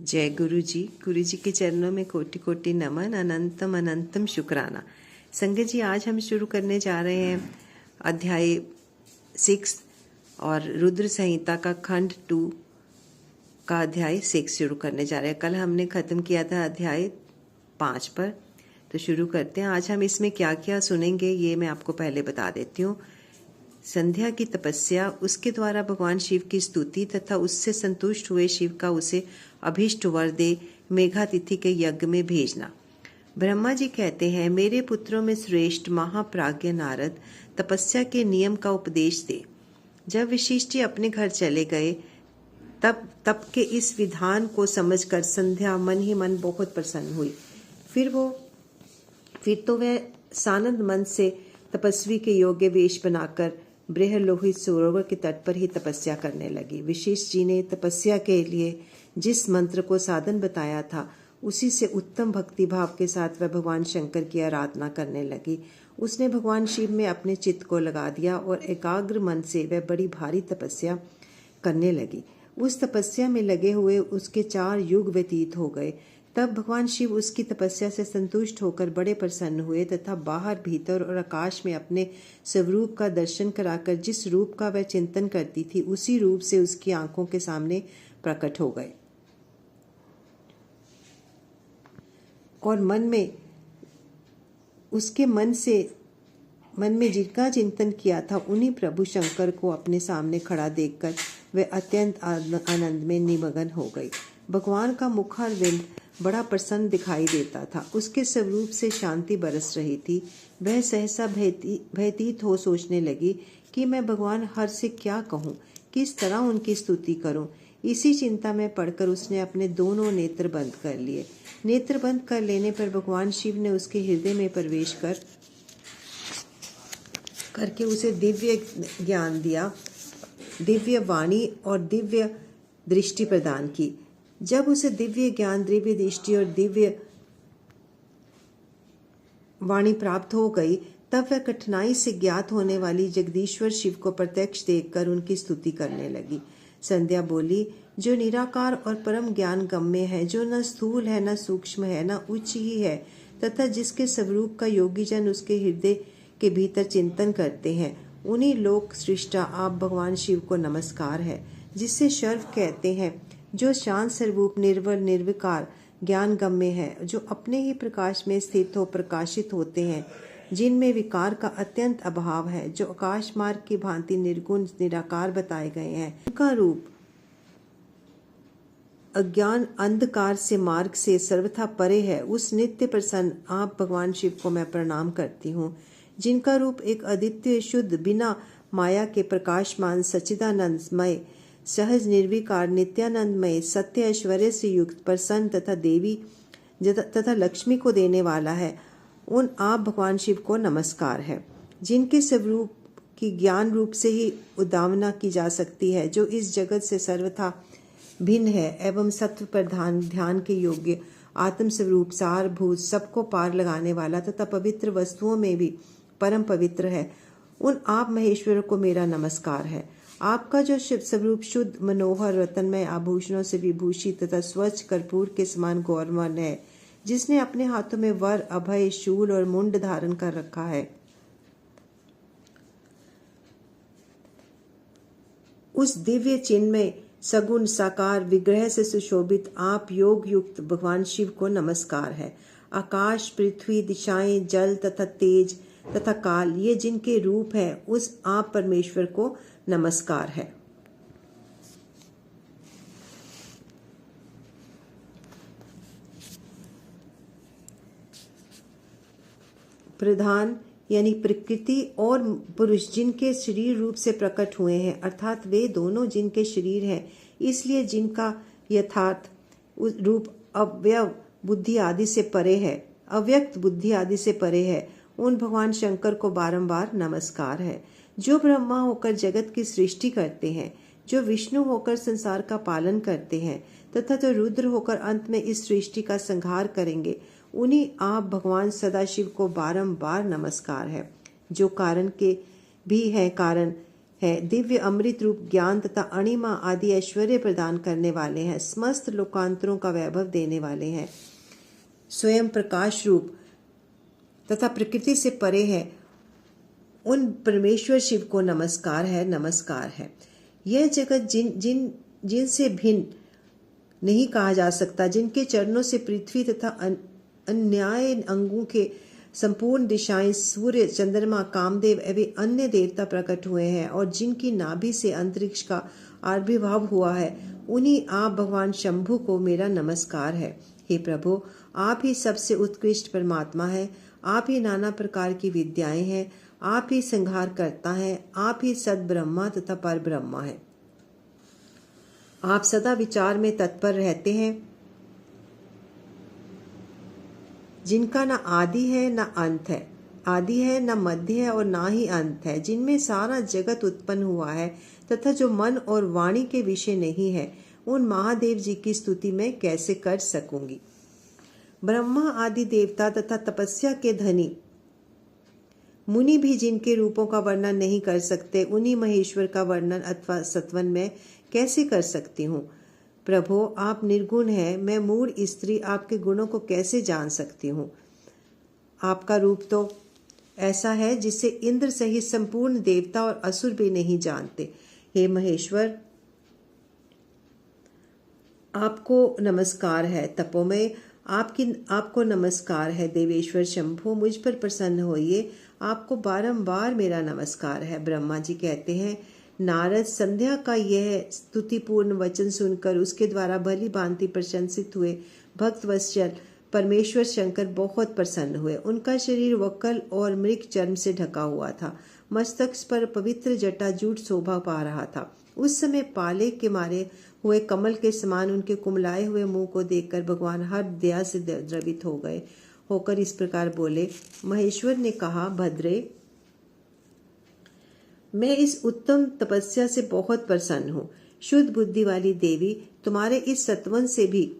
जय गुरु जी के चरणों में कोटि कोटि नमन, अनंतम अनंतम शुक्राना। संगत जी, आज हम शुरू करने जा रहे हैं अध्याय 6 और रुद्र संहिता का खंड 2 का अध्याय 6 शुरू करने जा रहे हैं। कल हमने खत्म किया था अध्याय 5 पर, तो शुरू करते हैं। आज हम इसमें क्या क्या सुनेंगे ये मैं आपको पहले बता देती हूँ। संध्या की तपस्या, उसके द्वारा भगवान शिव की स्तुति तथा उससे संतुष्ट हुए शिव का उसे अभीष्ट वर दे मेघातिथि के यज्ञ में भेजना। ब्रह्मा जी कहते हैं, मेरे पुत्रों में श्रेष्ठ महाप्राज्ञ नारद तपस्या के नियम का उपदेश दे। जब वशिष्ठ जी अपने घर चले गए तब के इस विधान को समझकर संध्या मन ही मन बहुत प्रसन्न हुई। फिर तो वह सानंद मन से तपस्वी के योग्य वेश बनाकर बृहलोहित सरोवर के तट पर ही तपस्या करने लगी। वशिष्ठ जी ने तपस्या के लिए जिस मंत्र को साधन बताया था, उसी से उत्तम भक्ति भाव के साथ वह भगवान शंकर की आराधना करने लगी। उसने भगवान शिव में अपने चित्त को लगा दिया और एकाग्र मन से वह बड़ी भारी तपस्या करने लगी। उस तपस्या में लगे हुए उसके 4 युग व्यतीत हो गए। तब भगवान शिव उसकी तपस्या से संतुष्ट होकर बड़े प्रसन्न हुए तथा बाहर भीतर और आकाश में अपने स्वरूप का दर्शन कराकर जिस रूप का वह चिंतन करती थी, उसी रूप से उसकी आंखों के सामने प्रकट हो गए और उसके मन में जिनका चिंतन किया था, उन्हीं प्रभु शंकर को अपने सामने खड़ा देखकर वह अत्यंत आनंद में निमग्न हो गई। भगवान का मुखारविंद बड़ा प्रसन्न दिखाई देता था। उसके स्वरूप से शांति बरस रही थी। वह सहसा भयभीत हो सोचने लगी कि मैं भगवान हर से क्या कहूँ, किस तरह उनकी स्तुति करूँ। इसी चिंता में पड़कर उसने अपने दोनों नेत्र बंद कर लिए। नेत्र बंद कर लेने पर भगवान शिव ने उसके हृदय में प्रवेश करके उसे दिव्य ज्ञान दिया, दिव्य वाणी और दिव्य दृष्टि प्रदान की। जब उसे दिव्य ज्ञान, दिव्य दृष्टि और दिव्य वाणी प्राप्त हो गई, तब वह कठिनाई से ज्ञात होने वाली जगदीश्वर शिव को प्रत्यक्ष देखकर उनकी स्तुति करने लगी। संध्या बोली, जो निराकार और परम ज्ञान गम्य है, जो न स्थूल है, न सूक्ष्म है, न उच्च ही है, तथा जिसके स्वरूप का योगी जन उसके हृदय के भीतर चिंतन करते हैं, उन्हीं लोक सृष्टा आप भगवान शिव को नमस्कार है। जिससे शर्व कहते हैं, जो शांत स्वरूप निर्वल निर्विकार ज्ञान गम्य है, जो अपने ही प्रकाश में स्थित हो प्रकाशित होते हैं, जिनमें विकार का अत्यंत अभाव है, जो आकाश मार्ग की भांति निर्गुण निराकार बताए गए हैं, उनका रूप अज्ञान अंधकार से मार्ग से सर्वथा परे है, उस नित्य प्रसन्न आप भगवान शिव को मैं प्रणाम करती हूँ। जिनका रूप एक अद्वितीय शुद्ध बिना माया के प्रकाशमान सच्चिदानंदमय सहज निर्विकार नित्यानंदमय सत्य ऐश्वर्य से युक्त प्रसन्न तथा देवी तथा लक्ष्मी को देने वाला है, उन आप भगवान शिव को नमस्कार है। जिनके स्वरूप की ज्ञान रूप से ही उद्भावना की जा सकती है, जो इस जगत से सर्वथा भिन्न है एवं सत्व प्रधान ध्यान के योग्य आत्म स्वरूप सारभूत सबको पार लगाने वाला तथा पवित्र वस्तुओं में भी परम पवित्र है, उन आप महेश्वर को मेरा नमस्कार है। आपका जो शिव स्वरूप शुद्ध मनोहर रतनमय आभूषणों से विभूषित तथा स्वच्छ कर्पूर के समान गौरवान्वित है, जिसने अपने हाथों में वर अभय शूल और मुंड धारण कर रखा है, उस दिव्य चिन्ह में सगुण साकार विग्रह से सुशोभित आप योग युक्त भगवान शिव को नमस्कार है। आकाश पृथ्वी दिशाएं जल तथा तेज तथा काल ये जिनके रूप है, उस आप परमेश्वर को नमस्कार है। प्रधान यानी प्रकृति और पुरुष जिनके शरीर रूप से प्रकट हुए हैं, अर्थात वे दोनों जिनके शरीर हैं, इसलिए जिनका यथार्थ रूप अव्यक्त बुद्धि आदि से परे है, उन भगवान शंकर को बारंबार नमस्कार है। जो ब्रह्मा होकर जगत की सृष्टि करते हैं, जो विष्णु होकर संसार का पालन करते हैं तथा जो रुद्र होकर अंत में इस सृष्टि का संहार करेंगे, उन्हीं आप भगवान सदाशिव को बारंबार नमस्कार है। जो कारण के भी है कारण है। दिव्य अमृत रूप ज्ञान तथा अणिमा आदि ऐश्वर्य प्रदान करने वाले हैं। समस्त लोकांतरों का वैभव देने वाले हैं। स्वयं प्रकाश रूप तथा प्रकृति से परे है। उन परमेश्वर शिव को नमस्कार है, नमस्कार है। यह जगत जिनसे भिन्न नहीं कहा जा सकता, जिनके चरणों से पृथ्वी तथा अन्याय अंगों के संपूर्ण दिशाएं, सूर्य, चंद्रमा, कामदेव एवं अन्य देवता प्रकट हुए हैं और जिनकी नाभि से अंतरिक्ष का आविर्भाव हुआ है, उन्हीं आप भगवान शंभु को मेरा नमस्कार है। हे प्रभु, आप ही सबसे उत्कृष्ट परमात्मा है। आप ही नाना प्रकार की विद्याएं हैं। आप ही संहार करता है। आप ही सद ब्रह्मा तथा पर ब्रह्मा है। आप सदा विचार में तत्पर रहते हैं, जिनका न आदि है न अंत है, आदि है न मध्य है और ना ही अंत है, जिनमें सारा जगत उत्पन्न हुआ है तथा जो मन और वाणी के विषय नहीं है, उन महादेव जी की स्तुति मैं कैसे कर सकूंगी। ब्रह्मा आदि देवता तथा तपस्या के धनी मुनि भी जिनके रूपों का वर्णन नहीं कर सकते, उन्हीं महेश्वर का वर्णन अथवा सत्वन में कैसे कर सकती हूँ। प्रभु, आप निर्गुण हैं। मैं मूढ़ स्त्री आपके गुणों को कैसे जान सकती हूँ। आपका रूप तो ऐसा है जिसे इंद्र सहित संपूर्ण देवता और असुर भी नहीं जानते। हे महेश्वर, आपको नमस्कार है। तपोमय, आपको नमस्कार है। देवेश्वर शंभु, मुझ पर प्रसन्न होइए। आपको बारंबार मेरा नमस्कार है। ब्रह्मा जी कहते हैं, नारद संध्या का यह स्तुतिपूर्ण वचन सुनकर उसके द्वारा भली भांति प्रशंसित हुए भक्त वत्सल परमेश्वर शंकर बहुत प्रसन्न हुए। उनका शरीर वक्कल और मृग चर्म से ढका हुआ था। मस्तक पर पवित्र जटा जूट शोभा पा रहा था। उस समय पाले के मारे हुए कमल के समान उनके कुमलाए हुए मुंह को देखकर भगवान हर दया से द्रवित हो गए होकर इस प्रकार बोले। महेश्वर ने कहा, भद्रे, मैं इस उत्तम तपस्या से बहुत प्रसन्न हूँ। शुद्ध बुद्धि वाली देवी, तुम्हारे इस सत्वन से भी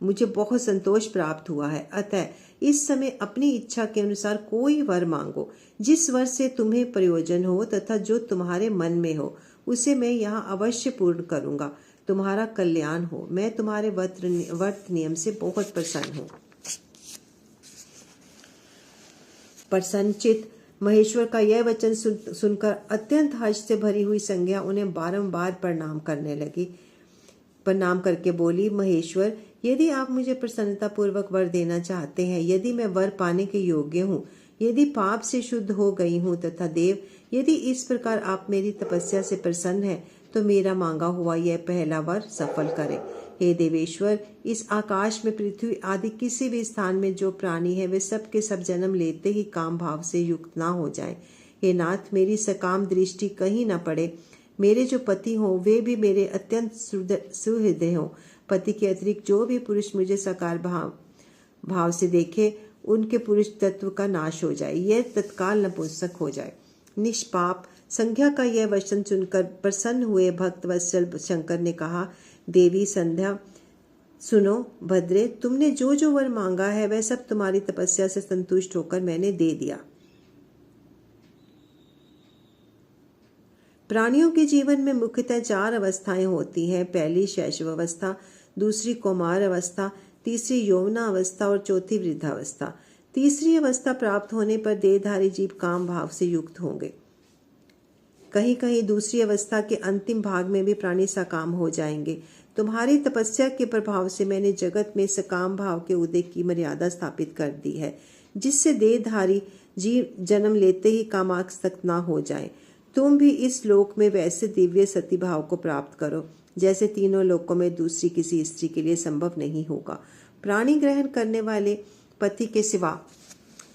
मुझे बहुत संतोष प्राप्त हुआ है। अतः इस समय अपनी इच्छा के अनुसार कोई वर मांगो। जिस वर से तुम्हें प्रयोजन हो तथा जो तुम्हारे मन में हो, उसे मैं यहाँ अवश्य पूर्ण करूंगा। तुम्हारा कल्याण हो। मैं तुम्हारे व्रत नियम से बहुत प्रसन्न हूँ। प्रसन्नचित महेश्वर का यह वचन सुनकर अत्यंत हर्ष से भरी हुई संज्ञा उन्हें बारंबार प्रणाम करने लगी। प्रणाम करके बोली, महेश्वर, यदि आप मुझे प्रसन्नता पूर्वक वर देना चाहते हैं, यदि मैं वर पाने के योग्य हूँ, यदि पाप से शुद्ध हो गई हूँ तथा देव, यदि इस प्रकार आप मेरी तपस्या से प्रसन्न हैं, तो मेरा मांगा हुआ यह पहला वर सफल करें। हे देवेश्वर, इस आकाश में पृथ्वी आदि किसी भी स्थान में जो प्राणी है, वे सब के सब जन्म लेते ही काम भाव से युक्त ना हो जाएं। हे नाथ, मेरी सकाम दृष्टि कहीं न पड़े। मेरे जो पति हों, वे भी मेरे अत्यंत सुहृदय हों। पति के अतिरिक्त जो भी पुरुष मुझे सकार भाव से देखे, उनके पुरुष तत्व का नाश हो जाए, यह तत्काल नपुंसक हो जाए। निष्पाप संध्या का यह वचन सुनकर प्रसन्न हुए भक्त वत्सल शंकर ने कहा, देवी संध्या, सुनो। भद्रे, तुमने जो जो वर मांगा है, वह सब तुम्हारी तपस्या से संतुष्ट होकर मैंने दे दिया। प्राणियों के जीवन में मुख्यतः 4 अवस्थाएं होती हैं। पहली शैशव अवस्था, दूसरी कौमार अवस्था, तीसरी यौवना अवस्था और चौथी वृद्धावस्था। तीसरी अवस्था प्राप्त होने पर देहधारी जीव काम भाव से युक्त होंगे। कहीं कहीं दूसरी अवस्था के अंतिम भाग में भी प्राणी सकाम हो जाएंगे। तुम्हारी तपस्या के प्रभाव से मैंने जगत में सकाम भाव के उदय की मर्यादा स्थापित कर दी है, जिससे देहधारी जीव जन्म लेते ही कामासक्त ना हो जाएं। तुम भी इस लोक में वैसे दिव्य सती भाव को प्राप्त करो, जैसे तीनों लोकों में दूसरी किसी स्त्री के लिए संभव नहीं होगा। प्राणी ग्रहण करने वाले पति के सिवा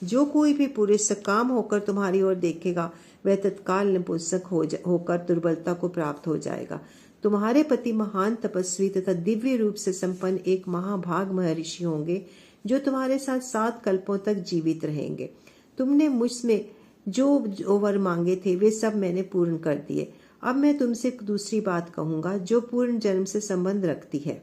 जो कोई भी पुरुष सकाम होकर तुम्हारी ओर देखेगा, वह तत्काल नपुंसक होकर दुर्बलता को प्राप्त हो जाएगा। तुम्हारे पति महान तपस्वी तथा दिव्य रूप से संपन्न एक महाभाग महर्षि होंगे, जो तुम्हारे साथ 7 कल्पों तक जीवित रहेंगे। तुमने मुझमें जो वर मांगे थे, वे सब मैंने पूर्ण कर दिए। अब मैं तुमसे एक दूसरी बात कहूंगा, जो पूर्ण जन्म से संबंध रखती है।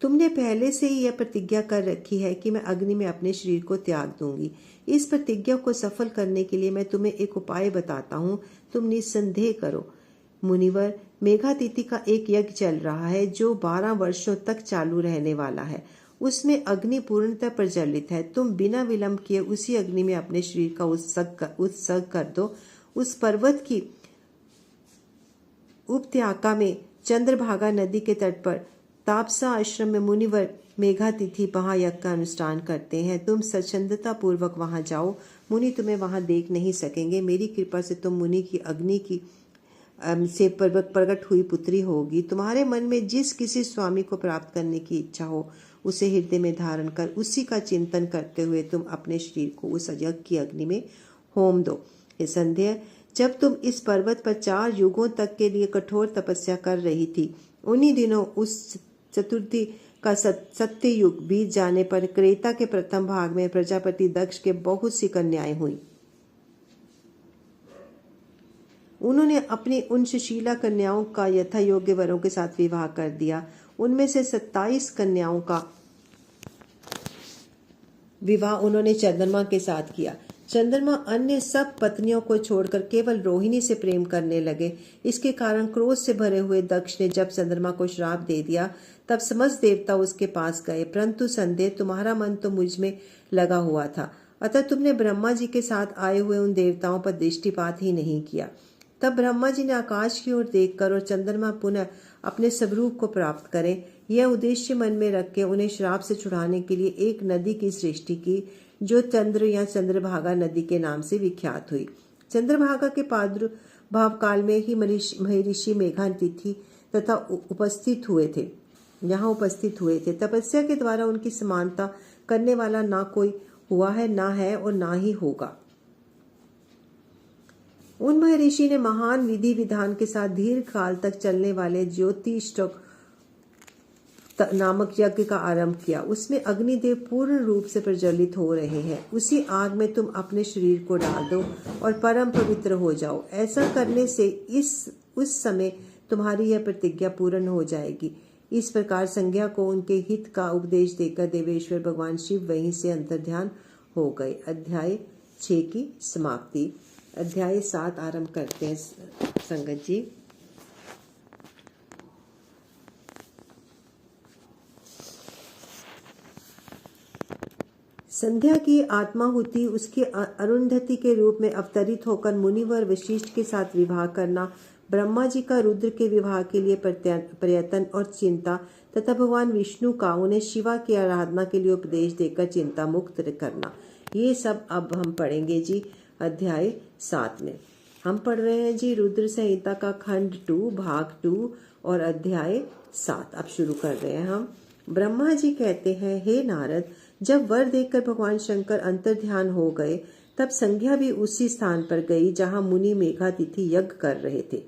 तुमने पहले से ही यह प्रतिज्ञा कर रखी है कि मैं अग्नि में अपने शरीर को त्याग दूंगी। इस प्रतिज्ञा को सफल करने के लिए मैं तुम्हें एक उपाय बताता हूँ, तुम निस्संदेह करो। मुनिवर, मेघातिथि का एक यज्ञ चल रहा है जो 12 वर्षों तक चालू रहने वाला है। उसमें अग्नि पूर्णतः प्रज्वलित है। तुम बिना विलंब किए उसी अग्नि में अपने शरीर का उत्सर्ग कर दो। उस पर्वत की उपत्यका में चंद्रभागा नदी के तट पर तापसा आश्रम में मुनिवर मेघातिथि महायज्ञ का अनुष्ठान करते हैं। तुम स्वच्छंदता पूर्वक वहां जाओ। मुनि तुम्हें वहां देख नहीं सकेंगे। मेरी कृपा से तुम मुनि की अग्नि की से प्रकट हुई पुत्री होगी। तुम्हारे मन में जिस किसी स्वामी को प्राप्त करने की इच्छा हो उसे हृदय में धारण कर उसी का चिंतन करते हुए तुम अपने शरीर को उस यज्ञ की अग्नि में होम दो। हे संध्या, जब तुम इस पर्वत पर 4 युगों तक के लिए कठोर तपस्या कर रही थी, उन्हीं दिनों उस चतुर्थी का सत्य युग बीत जाने पर क्रेता के प्रथम भाग में प्रजापति दक्ष के बहुत सी कन्याएं हुई। उन्होंने अपनी उन सुशीला कन्याओं का यथा योग्य वरों के साथ विवाह कर दिया। उनमें से 27 कन्याओं का विवाह उन्होंने चंद्रमा के साथ किया। चंद्रमा अन्य सब पत्नियों को छोड़कर केवल रोहिणी से प्रेम करने लगे। इसके कारण क्रोध से भरे हुए दक्ष ने जब चंद्रमा को श्राप दे दिया तब समस्त देवता उसके पास गए, परंतु संदेह तुम्हारा मन तो मुझ में लगा हुआ था, अतः तुमने ब्रह्मा जी के साथ आए हुए उन देवताओं पर दृष्टिपात ही नहीं किया। तब ब्रह्मा जी ने आकाश की ओर देखकर और चंद्रमा पुनः अपने स्वरूप को प्राप्त करे यह उद्देश्य मन में रख के उन्हें श्राप से छुड़ाने के लिए एक नदी की सृष्टि की जो चंद्र या चंद्रभागा नदी के नाम से विख्यात हुई। चंद्रभागा के प्रादुर्भाव काल में ही महर्षि मेघातिथि तथा उपस्थित हुए थे। तपस्या के द्वारा उनकी समानता करने वाला ना कोई हुआ है, ना है और ना ही होगा। उन महर्षि ने महान विधि विधान के साथ दीर्घ काल तक चलने वाले ज्योतिष्टक नामक यज्ञ का आरंभ किया। उसमें अग्निदेव पूर्ण रूप से प्रज्वलित हो रहे हैं। उसी आग में तुम अपने शरीर को डाल दो और परम पवित्र हो जाओ। ऐसा करने से उस समय तुम्हारी यह प्रतिज्ञा पूर्ण हो जाएगी। इस प्रकार संज्ञा को उनके हित का उपदेश देकर देवेश्वर भगवान शिव वहीं से अंतर्ध्यान हो गए। अध्याय 6 की समाप्ति। अध्याय 7 आरंभ करते हैं संगत जी। संध्या की आत्माहुति उसकी अरुंधति के रूप में अवतरित होकर मुनिवर वशिष्ठ के साथ विवाह करना, ब्रह्मा जी का रुद्र के विवाह के लिए प्रयत्न और चिंता तथा भगवान विष्णु का उन्हें शिवा की आराधना के लिए उपदेश देकर चिंता मुक्त करना, ये सब अब हम पढ़ेंगे जी अध्याय 7 में। हम पढ़ रहे हैं जी रुद्र संहिता का खंड 2 भाग 2 और अध्याय 7 अब शुरू कर रहे हैं हम। ब्रह्मा जी कहते हैं, हे नारद, जब वर देकर भगवान शंकर अंतर्ध्यान हो गए तब संज्ञा भी उसी स्थान पर गई जहां मुनि मेघातिथि यज्ञ कर रहे थे।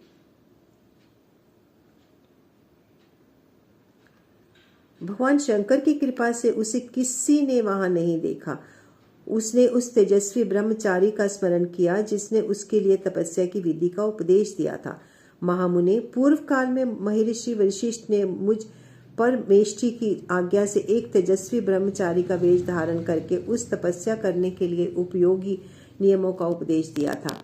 भगवान शंकर की कृपा से उसे किसी ने वहां नहीं देखा। उसने उस तेजस्वी ब्रह्मचारी का स्मरण किया जिसने उसके लिए तपस्या की विधि का उपदेश दिया था। महामुनि, पूर्व काल में महर्षि वशिष्ठ ने मुझ परमेष्ठी की आज्ञा से एक तेजस्वी ब्रह्मचारी का वेश धारण करके उस तपस्या करने के लिए उपयोगी नियमों का उपदेश दिया था।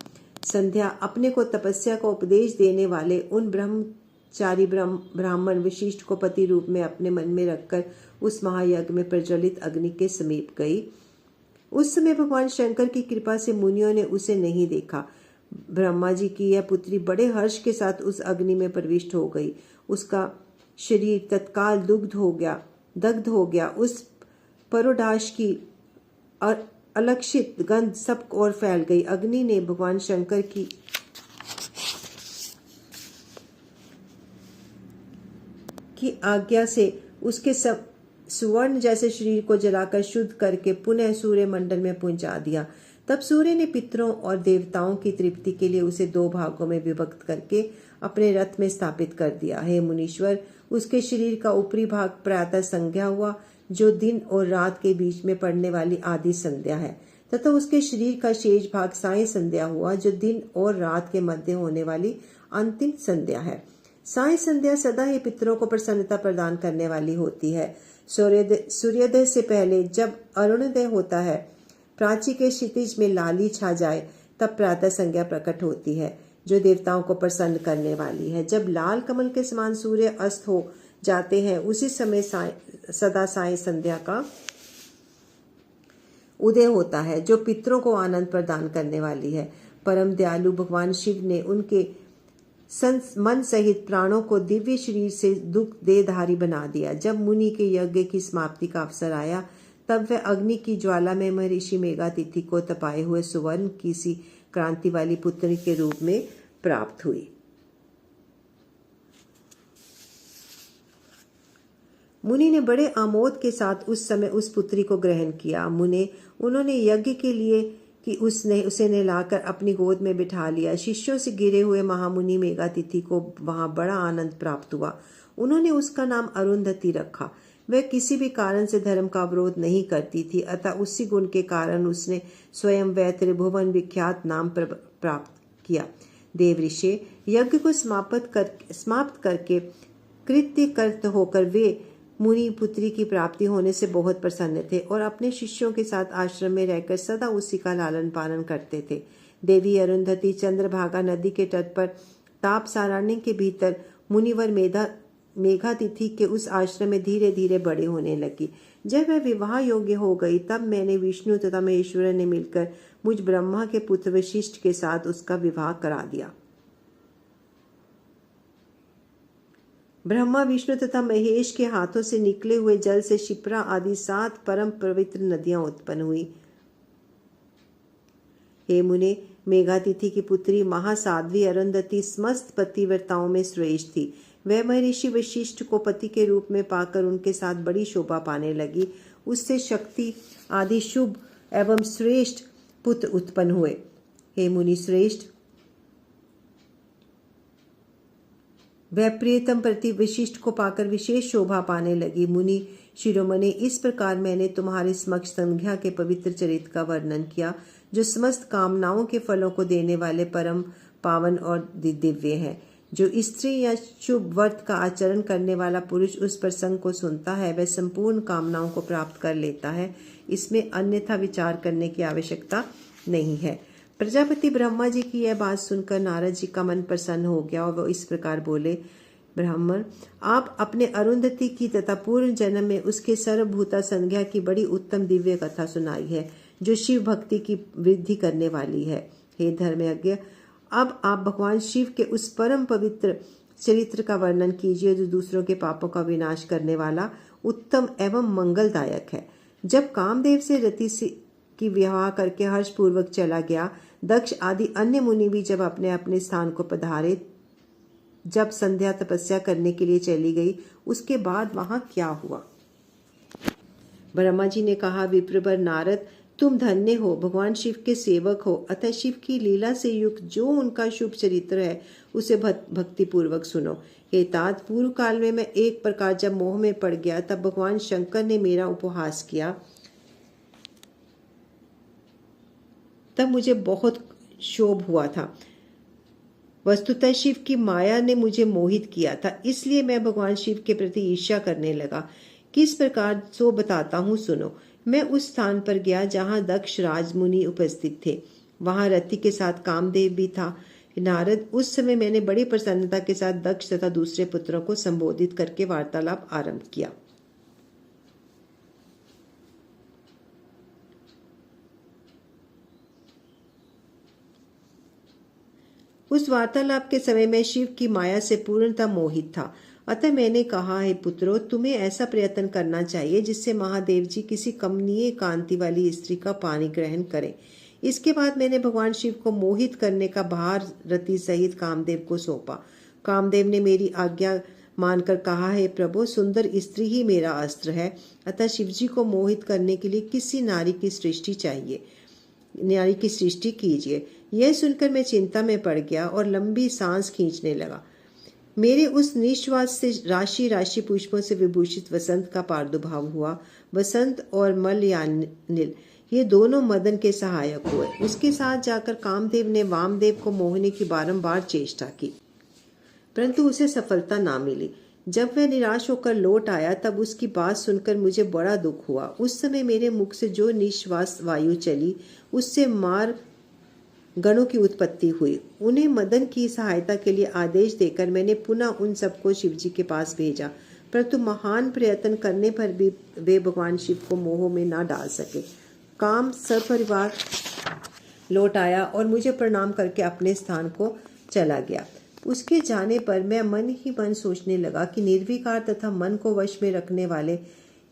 संध्या अपने को तपस्या का उपदेश देने वाले उन ब्रह्मचारी ब्राह्मण वशिष्ठ को पति रूप में अपने मन में रखकर उस महायज्ञ में प्रज्वलित अग्नि के समीप गई। उस समय भगवान शंकर की कृपा से मुनियों ने उसे नहीं देखा। ब्रह्मा जी की यह पुत्री बड़े हर्ष के साथ उस अग्नि में प्रविष्ट हो गई। उसका शरीर तत्काल दग्ध हो गया। उस परोडाश की अलक्षित गंध सब ओर फैल गई। अग्नि ने भगवान शंकर की आज्ञा से उसके सब सुवर्ण जैसे शरीर को जलाकर शुद्ध करके पुनः सूर्य मंडल में पहुंचा दिया। तब सूर्य ने पितरों और देवताओं की तृप्ति के लिए उसे 2 भागों में विभक्त करके अपने रथ में स्थापित कर दिया। हे मुनीश्वर, उसके शरीर का ऊपरी भाग प्रातः संध्या हुआ जो दिन और रात के बीच में पड़ने वाली आदि संध्या है, तथा उसके शरीर का शेष भाग साय संध्या हुआ जो दिन और रात के मध्य होने वाली अंतिम संध्या है। साय संध्या सदा ही पितरों को प्रसन्नता प्रदान करने वाली होती है। सूर्योदय से पहले जब अरुणोदय होता है, प्राची के क्षितिज में लाली छा जाए, तब प्रातः संज्ञा प्रकट होती है जो देवताओं को प्रसन्न करने वाली है। जब लाल कमल के समान सूर्य अस्त हो जाते हैं, उसी समय सदा साय संध्या का उदय होता है जो पितरों को आनंद प्रदान करने वाली है। परम दयालु भगवान शिव ने उनके मन सहित प्राणों को दिव्य शरीर से दुख देहधारी बना दिया। जब मुनि के यज्ञ की समाप्ति का अवसर आया, तब वह अग्नि की ज्वाला में महर्षि मेघातिथि को तपाए हुए सुवर्ण की सी क्रांति वाली पुत्री के रूप में प्राप्त हुई। मुनि ने बड़े आमोद के साथ उस समय उस पुत्री को ग्रहण किया। उन्होंने यज्ञ के लिए कि उसे नहलाकर अपनी गोद में बिठा लिया। शिष्यों से घिरे हुए महामुनि मेघातिथि को वहां बड़ा आनंद प्राप्त हुआ। उन्होंने उसका नाम अरुंधति रखा। वह किसी भी कारण से धर्म का अवरोध नहीं करती थी, अतः उसी गुण के कारण उसने स्वयं वह त्रिभुवन विख्यात नाम प्राप्त किया। देवऋषि यज्ञ को समाप्त करके कृत्यकृत होकर वे मुनि पुत्री की प्राप्ति होने से बहुत प्रसन्न थे और अपने शिष्यों के साथ आश्रम में रहकर सदा उसी का लालन पालन करते थे। देवी अरुंधति चंद्रभागा नदी के तट पर ताप सारण्य के भीतर मुनिवर मेघातिथि के उस आश्रम में धीरे धीरे बड़े होने लगी। जब वह विवाह योग्य हो गई, तब मैंने विष्णु तथा महेश्वर ने मिलकर मुझ ब्रह्मा के पुत्र वशिष्ठ के साथ उसका विवाह करा दिया। ब्रह्मा विष्णु तथा महेश के हाथों से निकले हुए जल से शिप्रा आदि 7 परम पवित्र नदियां उत्पन्न हुई। हे मुने, मेघातिथि की पुत्री महासाध्वी अरुंधति समस्त पतिव्रताओं में श्रेष्ठ थी। वह महर्षि वशिष्ठ को पति के रूप में पाकर उनके साथ बड़ी शोभा पाने लगी। उससे शक्ति आदि शुभ एवं श्रेष्ठ पुत्र उत्पन्न हुए। हे मुनि श्रेष्ठ, वह प्रियतम प्रति वशिष्ठ को पाकर विशेष शोभा पाने लगी। मुनि शिरोमणि, इस प्रकार मैंने तुम्हारे समक्ष संध्या के पवित्र चरित्र का वर्णन किया, जो समस्त कामनाओं के फलों को देने वाले परम पावन और दिव्य है। जो स्त्री या शुभ व्रत का आचरण करने वाला पुरुष उस प्रसंग को सुनता है, वह संपूर्ण कामनाओं को प्राप्त कर लेता है। इसमें अन्यथा विचार करने की आवश्यकता नहीं है। प्रजापति ब्रह्मा जी की यह बात सुनकर नारद जी का मन प्रसन्न हो गया और वो इस प्रकार बोले, ब्राह्मण, आप अपने अरुंधति की तथा पूर्व जन्म में उसके सर्वभूता संज्ञा की बड़ी उत्तम दिव्य कथा सुनाई है, जो शिव भक्ति की वृद्धि करने वाली है। हे धर्मयज्ञ, अब आप भगवान शिव के उस परम पवित्र चरित्र का वर्णन कीजिए, जो दूसरों के पापों का विनाश करने वाला उत्तम एवं मंगलदायक है। जब कामदेव से रति की विवाह करके हर्षपूर्वक चला गया, दक्ष आदि अन्य मुनि भी जब अपने अपने स्थान को पधारे, जब संध्या तपस्या करने के लिए चली गई, उसके बाद वहां क्या हुआ? ब्रह्मा जी ने कहा, विप्रवर नारद, तुम धन्य हो, भगवान शिव के सेवक हो, अतः शिव की लीला से युक्त जो उनका शुभ चरित्र है उसे भक्ति पूर्वक सुनो। हे तात, पूर्व काल में मैं एक प्रकार जब मोह में पड़ गया, तब भगवान शंकर ने मेरा उपहास किया। तब मुझे बहुत क्षोभ हुआ था। वस्तुतः शिव की माया ने मुझे मोहित किया था, इसलिए मैं भगवान शिव के प्रति ईर्ष्या करने लगा। किस प्रकार सो बताता हूँ, सुनो। मैं उस स्थान पर गया जहाँ दक्ष राज मुनि उपस्थित थे। वहां रति के साथ कामदेव भी था। नारद, उस समय मैंने बड़ी प्रसन्नता के साथ दक्ष तथा दूसरे पुत्रों को संबोधित करके वार्तालाप आरंभ किया। उस वार्तालाप के समय मैं शिव की माया से पूर्णतः मोहित था। अतः मैंने कहा, हे पुत्रों, तुम्हें ऐसा प्रयत्न करना चाहिए जिससे महादेव जी किसी कमनीय कांति वाली स्त्री का पानी ग्रहण करें। इसके बाद मैंने भगवान शिव को मोहित करने का भार रति सहित कामदेव को सौंपा। कामदेव ने मेरी आज्ञा मानकर कहा, हे प्रभु, सुंदर स्त्री ही मेरा अस्त्र है, अतः शिव जी को मोहित करने के लिए किसी नारी की सृष्टि कीजिए। यह सुनकर मैं चिंता में पड़ गया और लंबी सांस खींचने लगा। मेरे उस निश्वास से राशि राशि पुष्पों से विभूषित वसंत का प्रादुर्भाव हुआ। वसंत और मलयानिल ये दोनों मदन के सहायक हुए। उसके साथ जाकर कामदेव ने वामदेव को मोहने की बारंबार चेष्टा की, परंतु उसे सफलता ना मिली। जब वह निराश होकर लौट आया तब उसकी बात सुनकर मुझे बड़ा दुख हुआ। उस समय मेरे मुख से जो निश्वास वायु चली उससे मार गणों की उत्पत्ति हुई। उन्हें मदन की सहायता के लिए आदेश देकर मैंने पुनः उन सबको शिवजी के पास भेजा, परंतु महान प्रयत्न करने पर भी वे भगवान शिव को मोह में न डाल सके। काम सपरिवार लौट आया और मुझे प्रणाम करके अपने स्थान को चला गया। उसके जाने पर मैं मन ही मन सोचने लगा कि निर्विकार तथा मन को वश में रखने वाले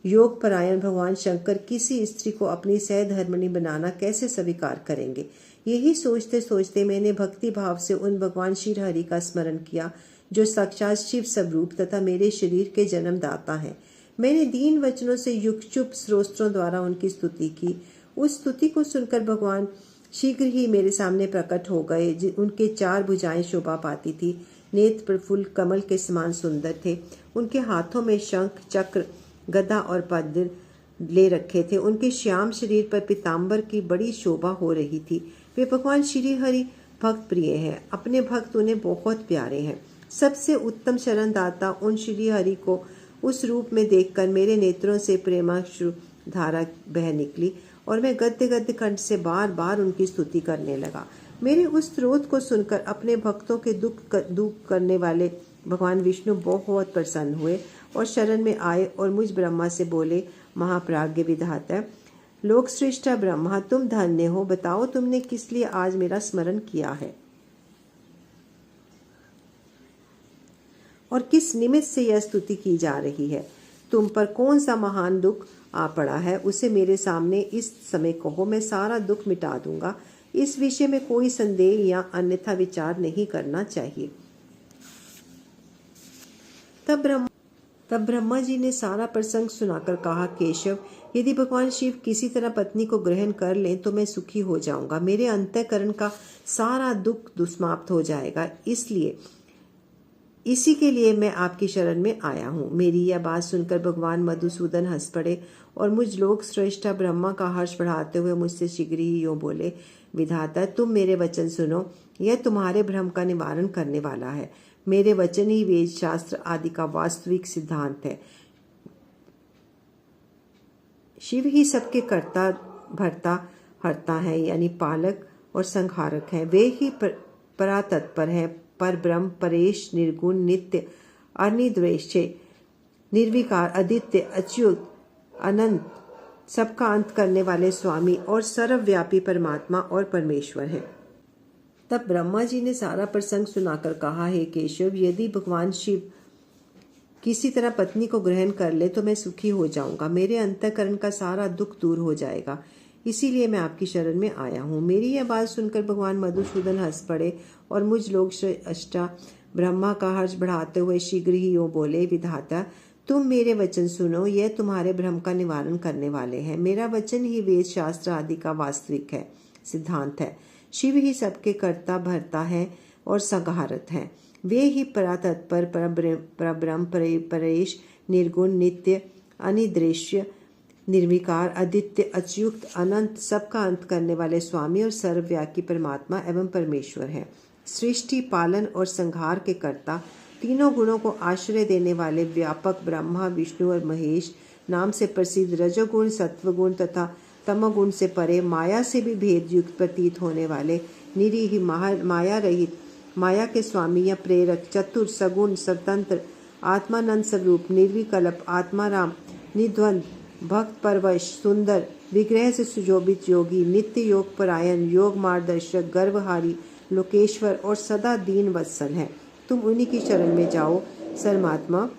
योग परायण भगवान शंकर किसी स्त्री को अपनी सहधर्मिणी बनाना कैसे स्वीकार करेंगे। यही सोचते सोचते मैंने भक्ति भाव से उन भगवान श्री हरि का स्मरण किया जो साक्षात शिव स्वरूप तथा मेरे शरीर के जन्मदाता हैं। मैंने दीन वचनों से युक्त चुप स्रोत्रों द्वारा उनकी स्तुति की। उस स्तुति को सुनकर भगवान शीघ्र ही मेरे सामने प्रकट हो गए। उनके 4 भुजाएं शोभा पाती थी, नेत्र प्रफुल्ल कमल के समान सुंदर थे। उनके हाथों में शंख चक्र गदा और पद्म ले रखे थे। उनके श्याम शरीर पर पीताम्बर की बड़ी शोभा हो रही थी। वे भगवान श्री हरि भक्त प्रिय हैं, अपने भक्त उन्हें बहुत प्यारे हैं। सबसे उत्तम शरणदाता उन श्री हरि को उस रूप में देखकर मेरे नेत्रों से प्रेमाश्रु धारा बह निकली और मैं गद्य गद्य कंठ से बार बार उनकी स्तुति करने लगा। मेरे उस स्रोत को सुनकर अपने भक्तों के दुख करने वाले भगवान विष्णु बहुत प्रसन्न हुए और शरण में आए और मुझ ब्रह्मा से बोले, महाप्राज्ञ विधाता, लोक श्रेष्ठ ब्रह्मा, तुम धन्य हो। बताओ तुमने किस लिए आज मेरा स्मरण किया है और किस निमित्त से यह स्तुति की जा रही है। तुम पर कौन सा महान दुख आ पड़ा है, उसे मेरे सामने इस समय कहो, मैं सारा दुख मिटा दूंगा। इस विषय में कोई संदेह या अन्यथा विचार नहीं करना चाहिए। तब ब्रह्मा जी ने सारा प्रसंग सुनाकर कहा, केशव, यदि भगवान शिव किसी तरह पत्नी को ग्रहण कर लें तो मैं सुखी हो जाऊंगा। मेरे अंतःकरण का सारा दुख दुष्माप्त हो जाएगा। इसी के लिए मैं आपकी शरण में आया हूँ। मेरी यह बात सुनकर भगवान मधुसूदन हंस पड़े और मुझ लोक श्रेष्ठ ब्रह्मा का हर्ष बढ़ाते हुए मुझसे शीघ्र ही यूं बोले, विधाता, तुम मेरे वचन सुनो, यह तुम्हारे भ्रम का निवारण करने वाला है। मेरे वचन ही वेद शास्त्र आदि का वास्तविक सिद्धांत है। शिव ही सबके कर्ता भरता हरता है, यानी पालक और संहारक है। वे ही परातत्पर है, पर ब्रह्म, परेश, निर्गुण, नित्य, अनिद्वेष्य, निर्विकार, अद्वितीय, अच्युत, अनंत, सबका अंत करने वाले स्वामी और सर्वव्यापी परमात्मा और परमेश्वर है। तब ब्रह्मा जी ने सारा प्रसंग सुनाकर कहा, हे केशव, यदि भगवान शिव किसी तरह पत्नी को ग्रहण कर ले तो मैं सुखी हो जाऊंगा। मेरे अंतःकरण का सारा दुख दूर हो जाएगा। इसीलिए मैं आपकी शरण में आया हूँ। मेरी यह बात सुनकर भगवान मधुसूदन हंस पड़े और मुझ लोक श्रेष्ठ ब्रह्मा का हर्ष बढ़ाते हुए शीघ्र ही यूं बोले, विधाता, तुम मेरे वचन सुनो, यह तुम्हारे भ्रम का निवारण करने वाले हैं। मेरा वचन ही वेद शास्त्र आदि का वास्तविक है सिद्धांत है। शिव ही सबके कर्ता भरता है और संहारक है। वे ही परातत्पर, परब्रह्म, परेश, निर्गुण, नित्य, अनिदृश्य, निर्विकार, अद्वितीय, अच्युत, अनंत, सबका अंत करने वाले स्वामी और सर्वव्यापी परमात्मा एवं परमेश्वर है। सृष्टि, पालन और संहार के कर्ता, तीनों गुणों को आश्रय देने वाले व्यापक ब्रह्मा, विष्णु और महेश नाम से प्रसिद्ध रजोगुण, सत्वगुण तथा तमोगुण से परे, माया से भी भेद युक्त प्रतीत होने वाले, निरीह, माया रहित, माया के स्वामी या प्रेरक, चतुर, सगुण, स्वतंत्र, आत्मानंद स्वरूप, निर्विकल्प, आत्माराम, निद्वंद, भक्त परवश, सुंदर, विग्रह से सुशोभित योगी, नित्य योग परायण, योग मार्गदर्शक, गर्वहारी, लोकेश्वर और सदा दीन वत्सल है। तुम उन्हीं की शरण में जाओ। सर्वमात्मा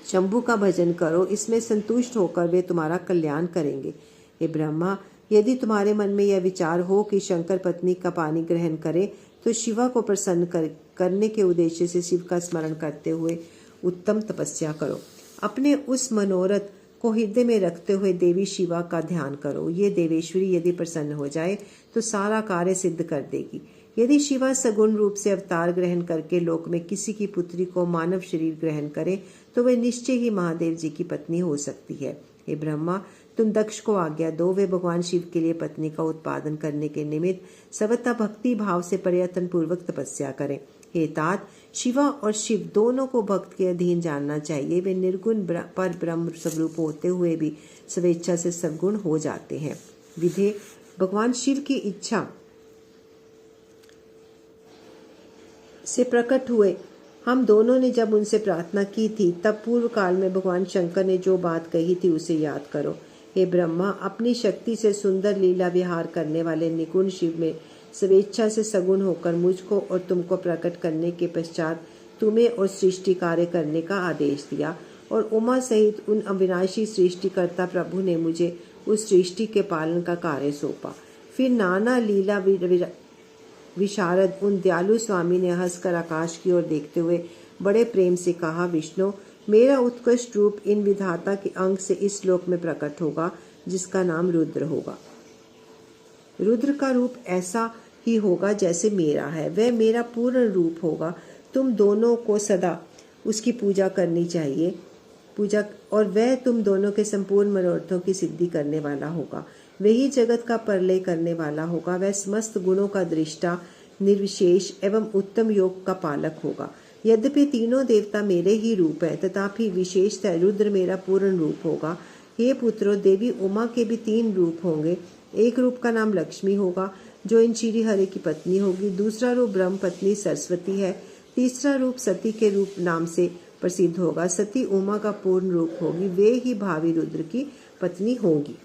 शंभु का भजन करो, इसमें संतुष्ट होकर वे तुम्हारा कल्याण करेंगे। हे ब्रह्मा, यदि तुम्हारे मन में यह विचार हो कि शंकर पत्नी का पानी ग्रहण करे तो शिवा को प्रसन्न करने के उद्देश्य से शिव का स्मरण करते हुए उत्तम तपस्या करो। अपने उस मनोरथ को हृदय में रखते हुए देवी शिवा का ध्यान करो। ये देवेश्वरी यदि प्रसन्न हो जाए तो सारा कार्य सिद्ध कर देगी। यदि शिवा सगुण रूप से अवतार ग्रहण करके लोक में किसी की पुत्री को मानव शरीर ग्रहण करे तो वे निश्चय ही महादेव जी की पत्नी हो सकती है। हे ब्रह्मा, तुम दक्ष को आज्ञा दो, वे भगवान शिव के लिए पत्नी का उत्पादन करने के निमित्त सर्वथा भक्ति भाव से प्रयत्न पूर्वक तपस्या करें। हे तात, शिवा और शिव दोनों को भक्त के अधीन जानना चाहिए। वे निर्गुण पर ब्रह्म स्वरूप होते हुए भी स्वेच्छा से सगुण हो जाते हैं। विधे, भगवान शिव की इच्छा से प्रकट हुए हम दोनों ने जब उनसे प्रार्थना की थी, तब पूर्व काल में भगवान शंकर ने जो बात कही थी उसे याद करो। हे ब्रह्मा, अपनी शक्ति से सुंदर लीला विहार करने वाले निगुण शिव में स्वेच्छा से सगुण होकर मुझको और तुमको प्रकट करने के पश्चात तुम्हें और सृष्टि कार्य करने का आदेश दिया, और उमा सहित उन अविनाशी सृष्टिकर्ता प्रभु ने मुझे उस सृष्टि के पालन का कार्य सौंपा। फिर नाना लीला विशारद उन दयालु स्वामी ने हंसकर आकाश की ओर देखते हुए बड़े प्रेम से कहा, विष्णु, मेरा उत्कृष्ट रूप इन विधाता के अंग से इस लोक में प्रकट होगा, जिसका नाम रुद्र होगा। रुद्र का रूप ऐसा ही होगा जैसे मेरा है, वह मेरा पूर्ण रूप होगा। तुम दोनों को सदा उसकी पूजा करनी चाहिए, और वह तुम दोनों के संपूर्ण मनोरथों की सिद्धि करने वाला होगा। वही जगत का प्रलय करने वाला होगा। वह समस्त गुणों का दृष्टा, निर्विशेष एवं उत्तम योग का पालक होगा। यद्यपि तीनों देवता मेरे ही रूप है, तथापि विशेषतः रुद्र मेरा पूर्ण रूप होगा। हे पुत्रों, देवी उमा के भी 3 रूप होंगे। एक रूप का नाम लक्ष्मी होगा, जो इन श्रीहरि की पत्नी होगी। दूसरा रूप ब्रह्म पत्नी सरस्वती है। तीसरा रूप सती के रूप नाम से प्रसिद्ध होगा। सती उमा का पूर्ण रूप होगी, वे ही भावी रुद्र की पत्नी होगी।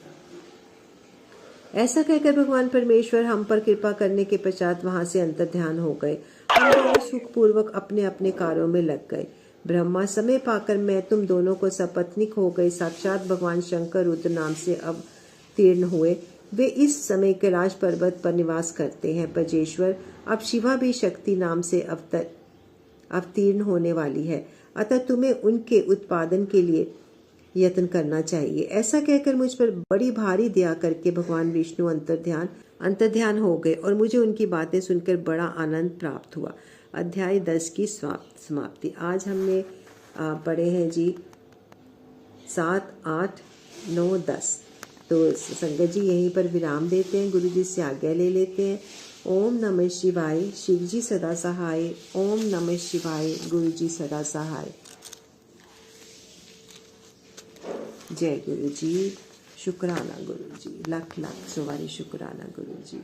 ऐसा कहकर भगवान परमेश्वर हम पर कृपा करने के पश्चात वहां से अंतर्ध्यान हो गए। हम दोनों सुखपूर्वक अपने अपने कार्यों में लग गए। ब्रह्मा, समय पाकर मैं तुम दोनों को सपत्नीक हो गए साक्षात भगवान शंकर रुद्र नाम से अवतीर्ण हुए। वे इस समय कैलाश पर्वत पर निवास करते हैं। ब्रजेश्वर, अब शिवा भी शक्ति नाम से अवतीर्ण होने वाली है, अतः तुम्हें उनके उत्पादन के लिए यत्न करना चाहिए। ऐसा कहकर मुझ पर बड़ी भारी दया करके भगवान विष्णु अंतर्ध्यान हो गए, और मुझे उनकी बातें सुनकर बड़ा आनंद प्राप्त हुआ। अध्याय 10 की समाप्ति। आज हमने पढ़े हैं जी 7, 8, 9, 10। तो संगत जी यहीं पर विराम देते हैं, गुरु जी से आज्ञा ले लेते हैं। ओम नमः शिवाय। शिव जी सदा सहाय। ओम नमः शिवाय। गुरु जी सदा सहाय। जय गुरु जी। शुक्राना गुरु जी, लाख लाख सवारी शुक्राना गुरु जी।